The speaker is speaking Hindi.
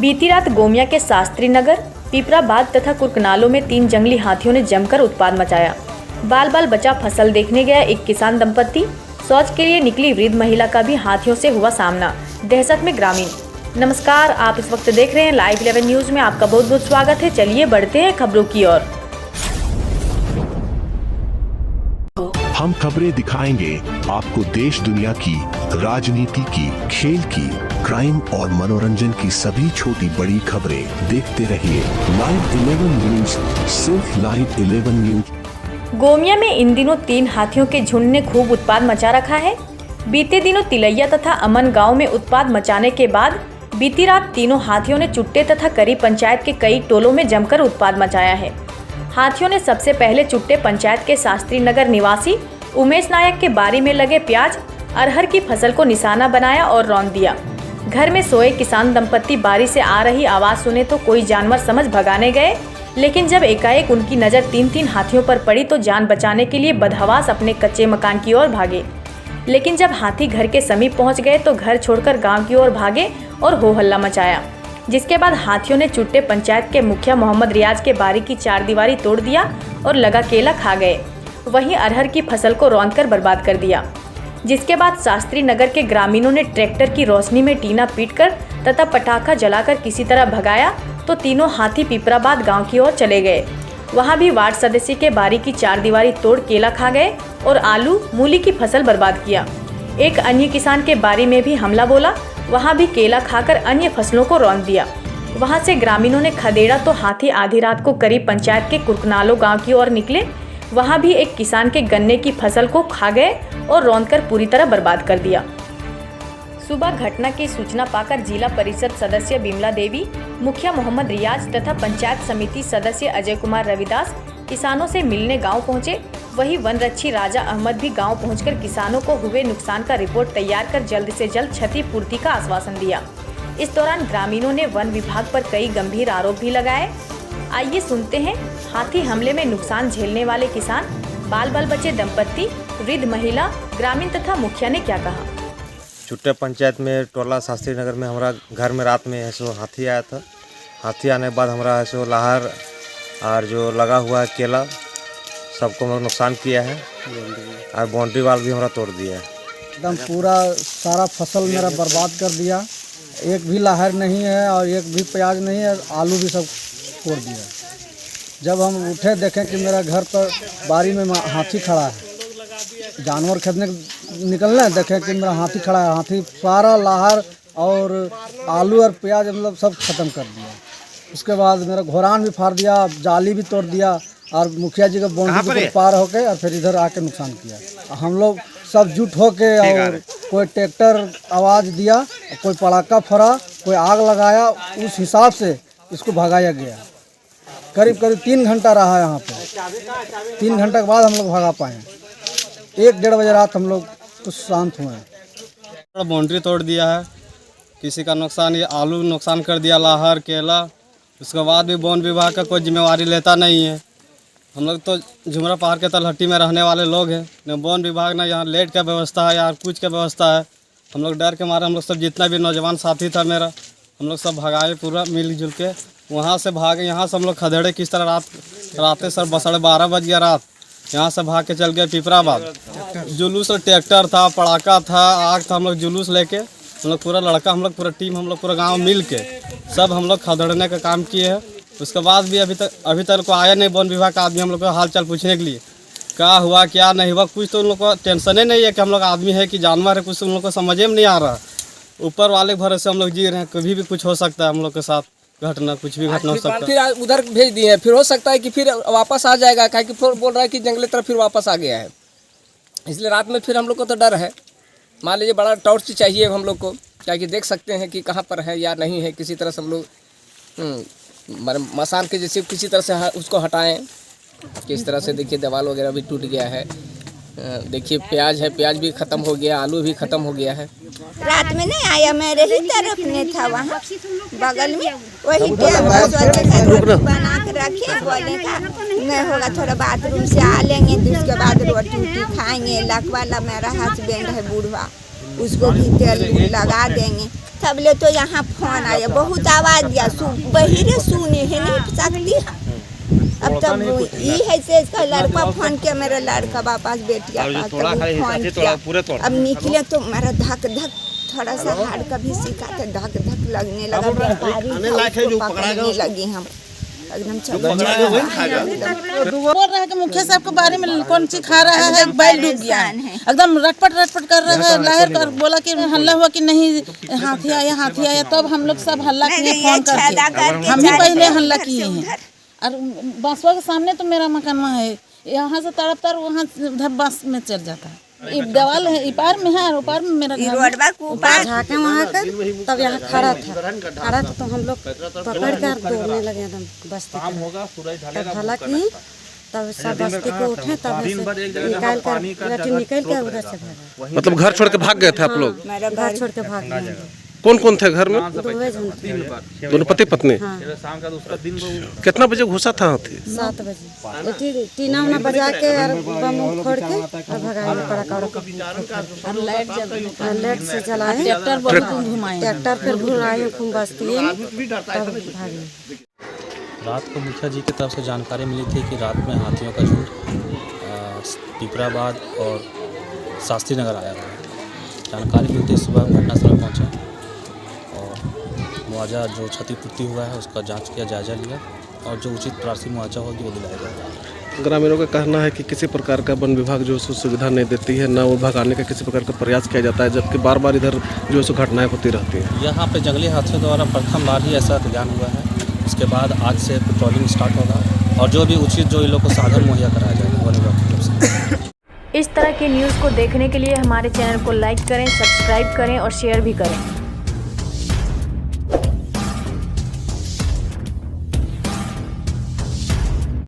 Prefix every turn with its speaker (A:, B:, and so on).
A: बीती रात गोमिया के शास्त्री नगर, पिपराबाद तथा कुरकनालों में 3 जंगली हाथियों ने जमकर उत्पात मचाया। बाल बाल बचा फसल देखने गया एक किसान दंपत्ति, शौच के लिए निकली वृद्ध महिला का भी हाथियों से हुआ सामना, दहशत में ग्रामीण। नमस्कार, आप इस वक्त देख रहे हैं लाइव 11 न्यूज में आपका बहुत बहुत स्वागत है। चलिए बढ़ते हैं खबरों की ओर।
B: हम खबरें दिखाएंगे आपको देश दुनिया की, राजनीति की, खेल की, क्राइम और मनोरंजन की सभी छोटी बड़ी खबरें। देखते रहिए लाइव 11 न्यूज, सिर्फ लाइव 11 न्यूज।
A: गोमिया में इन दिनों 3 हाथियों के झुंड ने खूब उत्पात मचा रखा है। बीते दिनों तिलैया तथा अमन गांव में उत्पात मचाने के बाद बीती रात तीनों हाथियों ने चुट्टे तथा करी पंचायत के कई टोलों में जमकर उत्पात मचाया है। हाथियों ने सबसे पहले चुट्टे पंचायत के शास्त्री नगर निवासी उमेश नायक के बारी में लगे प्याज, अरहर की फसल को निशाना बनाया और रौंद दिया। घर में सोए किसान दंपत्ति बारी से आ रही आवाज सुने तो कोई जानवर समझ भगाने गए, लेकिन जब एकाएक उनकी नज़र 3 हाथियों पर पड़ी तो जान बचाने के लिए बदहवास अपने कच्चे मकान की ओर भागे। लेकिन जब हाथी घर के समीप पहुंच गए तो घर छोड़कर गांव की ओर भागे और हो हल्ला मचाया, जिसके बाद हाथियों ने चुट्टे पंचायत के मुखिया मोहम्मद रियाज के बारी की 4 दीवारी तोड़ दिया और लगा केला खा गए। वहीं अरहर की फसल को रौंदकर बर्बाद कर दिया, जिसके बाद शास्त्री नगर के ग्रामीणों ने ट्रैक्टर की रोशनी में टीना पीटकर तथा पटाखा जलाकर किसी तरह भगाया तो तीनों हाथी पिपराबाद गांव की ओर चले गए। वहां भी वार्ड सदस्य के बारी की 4 दीवारी तोड़ केला खा गए और आलू मूली की फसल बर्बाद किया। एक अन्य किसान के बारी में भी हमला बोला, वहां भी केला खाकर अन्य फसलों को रौंद दिया। वहां से ग्रामीणों ने खदेड़ा तो हाथी आधी रात को करीब पंचायत के कुरकनालों गांव की ओर निकले। वहां भी एक किसान के गन्ने की फसल को खा गए और रौंदकर पूरी तरह बर्बाद कर दिया। सुबह घटना की सूचना पाकर जिला परिषद सदस्य बिमला देवी, मुखिया मोहम्मद रियाज तथा पंचायत समिति सदस्य अजय कुमार रविदास किसानों से मिलने गांव पहुंचे। वहीं वनरक्षी राजा अहमद भी गांव पहुंचकर किसानों को हुए नुकसान का रिपोर्ट तैयार कर जल्द से जल्द क्षतिपूर्ति का आश्वासन दिया। इस दौरान ग्रामीणों ने वन विभाग पर कई गंभीर आरोप भी लगाए। आइए सुनते हैं हाथी हमले में नुकसान झेलने वाले किसान, बाल बाल बचे दंपत्ति, वृद्ध महिला, ग्रामीण तथा मुखिया ने क्या कहा।
C: चुट्टे पंचायत में टोला शास्त्री नगर में हमारा घर में रात में ऐसो हाथी आया था। हाथी आने के बाद हमारा ऐसो लाहर और जो लगा हुआ है केला सबको हमारा नुकसान किया है और बाउंड्री वाल भी हमारा तोड़ दिया है।
D: एकदम पूरा सारा फसल मेरा बर्बाद कर दिया। एक भी लाहर नहीं है और एक भी प्याज नहीं है, आलू भी सब तोड़ दिया। जब हम उठे देखें कि मेरा घर पर बारी में हाथी खड़ा है, जानवर खरीदने निकलने देखें कि मेरा हाथी खड़ा है। हाथी सारा लाहर और आलू और प्याज मतलब सब खत्म कर दिया। उसके बाद मेरा घोरान भी फाड़ दिया, जाली भी तोड़ दिया और मुखिया जी का बाउंड्री को पार होके और फिर इधर आके नुकसान किया। हम लोग सब जुट होके और कोई ट्रैक्टर आवाज़ दिया, कोई पटाखा फोड़ा, कोई आग लगाया, उस हिसाब से इसको भगाया गया। करीब 3 घंटा रहा यहाँ पे। 3 घंटे के बाद हम लोग भगा पाए। 1-1:30 बजे रात हम लोग कुछ शांत हुए।
E: बाउंड्री तोड़ दिया है, किसी का नुकसान, ये आलू नुकसान कर दिया, लाहर केला। उसके बाद भी वन विभाग का कोई जिम्मेवारी लेता नहीं है। हम लोग तो झुमरा पहाड़ के तलहटी में रहने वाले लोग हैं, न वन विभाग ना यहाँ लेट का व्यवस्था है या कुछ का व्यवस्था है। हम लोग डर के मारे हम लोग सब जितना भी नौजवान साथी था मेरा, हम लोग सब भगाए पूरा मिलजुल के। वहाँ से भागे, यहाँ से हम लोग खदेड़े किस तरह रात सर 12:30 बज गया रात। यहाँ से भाग के चल गए पिपराबाद। जुलूस ट्रैक्टर था, पटाखा था, आग था। हम लोग जुलूस लेके हम लोग पूरा लड़का, हम लोग पूरा टीम, हम लोग पूरा गांव मिल के सब हम लोग खदेड़ने का काम किए हैं। उसके बाद भी अभी तक को आया नहीं वन विभाग का आदमी हम लोग को हाल चाल पूछने के लिए, क्या हुआ क्या नहीं हुआ। कुछ तो उन लोग को टेंशन ही नहीं है कि हम लोग आदमी है कि जानवर है, कुछ उन लोग को समझ में नहीं आ रहा। ऊपर वाले भरोसे हम लोग जी रहे हैं, कभी भी कुछ हो सकता है हम लोग के साथ घटना, कुछ भी घटना हो सकता है।
F: फिर उधर भेज दिए हैं, फिर हो सकता है कि फिर वापस आ जाएगा, क्या कि फिर बोल रहा है कि जंगली तरफ फिर वापस आ गया है। इसलिए रात में फिर हम लोग को तो डर है। मान लीजिए बड़ा टॉर्च चाहिए हम लोग को, क्या कि देख सकते हैं कि कहाँ पर है या नहीं है। किसी तरह से हम लोग मसान के जैसे किसी तरह से उसको हटाएं। किस तरह से देखिए दीवार वगैरह भी टूट गया है। देखिए प्याज है, प्याज भी ख़त्म हो गया, आलू भी ख़त्म हो गया है।
G: रात में नहीं आया, मेरे ही तरफ में था, वहाँ बगल में वही बना के रखे। बोले का नहीं होगा, थोड़ा बाथरूम से आ लेंगे तो उसके बाद रोटी वोटी खाएंगे। लक वाला मेरा हस्बैंड है बूढ़ा, उसको भी तेल लगा देंगे। तब ले तो यहाँ फोन आया, बहुत आवाज़ दिया, बहिरे सुने है नहीं सकती। अब तब ये है से इसका लड़का फोन किया, मेरा लड़का वापस बेटिया पास फोन किया। अब निकले तो मेरा धक धक थोड़ा सा हार्ट का भी सीखा था, धक धक लगने लगा, पकड़ने लगी हम एकदम
H: बोल रहा है कि मुखिया साहब के बारे में कौन सी खा रहा है, बैल डूब गया है, एकदम रटपट कर रहा है। लहर कर बोला कि हल्ला हुआ कि नहीं हाथी आया, तब हम लोग सब हल्ला किए फोन करके, हम ही पहले हल्ला किए हैं। और बांसवा के सामने तो मेरा मकान है, यहाँ से तड़प वहाँ उधर बांस में चल जाता है, दवाल है, इपार में है और ऊपर में मेरा घर
I: झाके वहाँ कर, तब यहाँ खड़ा था तो हम लोग पकड़ कर दौड़ने लगे एकदम बस्ती तब हालांकि तब सब बस्ती को उठे, तब निकाल कर उधर से भागा।
J: मतलब घर छोड़ के भाग गए थे आप लोग?
I: घर छोड़ के भाग गए।
J: कौन कौन थे घर में?
I: दोनों
J: पति पत्नी।
I: हाँ।
J: कितना बजे घुसा था हाथी?
I: 7 बजे टीना उना बजा के और बम फोड़ के और भगाए पड़ा और लाइट से जलाए, ट्रैक्टर फिर घुमाए खूब बस्ती तब भागे।
K: रात को मुखिया जी की तरफ से जानकारी मिली थी कि रात में हाथियों का झुंड पिपराबाद और शास्त्री नगर आया हुआ है। जानकारी मिलती सुबह घटनास्थल पहुँचे और मुआवजा जो क्षतिपूर्ति हुआ है उसका जांच किया, जायजा लिया और जो उचित प्रार्थी मुआवजा होगी वो दिलाया जाएगा।
J: ग्रामीणों का कहना है कि किसी प्रकार का वन विभाग जो है सुविधा नहीं देती है, न वो भगाने का किसी प्रकार का प्रयास किया जाता है, जबकि बार बार इधर जो है घटनाएं होती रहती हैं।
K: यहाँ पे जंगली हाथियों द्वारा प्रथम बार ही ऐसा ज्ञान हुआ है। उसके बाद आज से पेट्रोलिंग स्टार्ट होगा और जो भी उचित जो इन लोग को साधन मुहैया कराया जाएगा वन विभाग की तरफ से।
A: इस तरह की न्यूज़ को देखने के लिए हमारे चैनल को लाइक करें, सब्सक्राइब करें और शेयर भी करें।